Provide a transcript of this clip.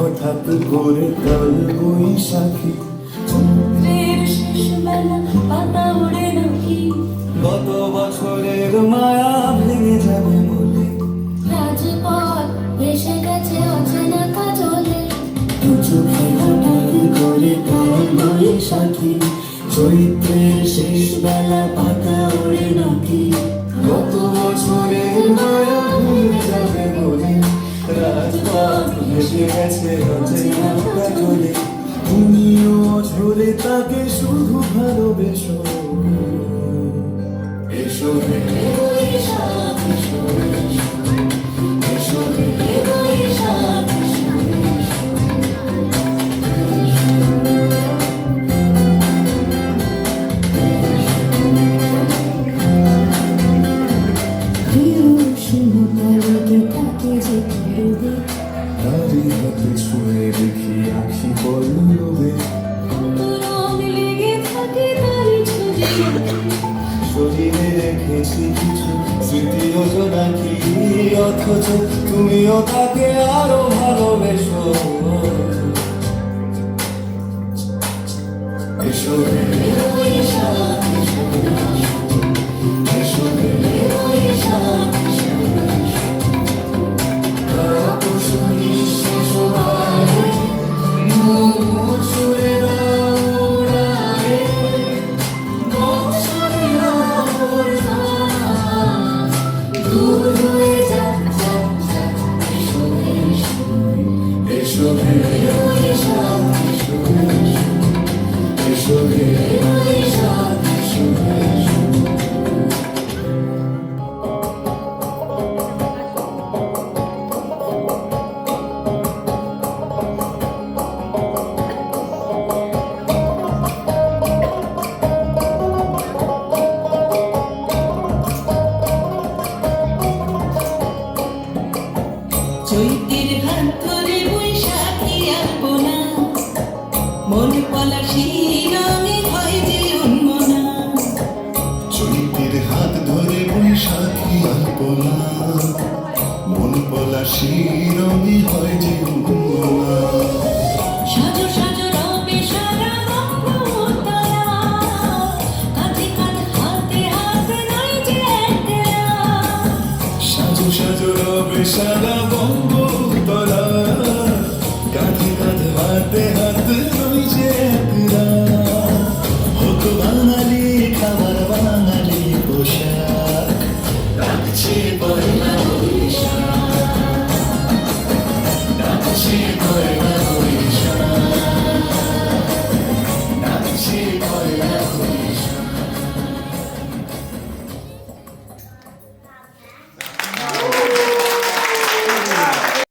হঠাৎ করে কাল বৈশাখী চৈত্রের শেষ বেলা পাতা ওড়ে নাকি গত বছরের মায়া ভেঙে যাবে বলে রাজপথ ভেসে গেছে অচেনা কাজলে দু চোখে হঠাৎ করে কাল বৈশাখী চৈত্রের শেষ বেলা পাতা ওড়ে নাকি গত বছরের মায়া ভেঙে যাবে বলে রাজপথ ভেসে গেছে অচেনা কাজলে তুমিও ঝরে তাকে শুধু ভালোবেসো এসো হে বৈশাখ এসো, এসো হে বৈশাখ এসো। তারি হাতে ছুঁয়ে দেখি আখি পল্লবে রং লেগে থাকে তারি ছবি শরীরে রেখেছি কিছু স্মৃতিও জোনাকি অথচ তুমিও তাকে আরো ভালোবেসো এসো হে বৈশাখ এসো, এসো হে বৈশাখ এসো। তাপস নিঃশেষ বারে মোর ছুঁয়ে দাও উড়ায়ে বৎসরে মোর দূর হয়ে যাক যাক যাক এসো এসো, এসো হে বৈশাখ এসো, এসো হে বৈশাখ এসো। চৈত্রের হাত ধরে বৈশাখী আসবো না মন পলাশি রঙে হয় যে উন্মনা চৈতির হাত ধরে বৈশাখী আলপনা মন পলাশি রঙে হয় যে উন্মনা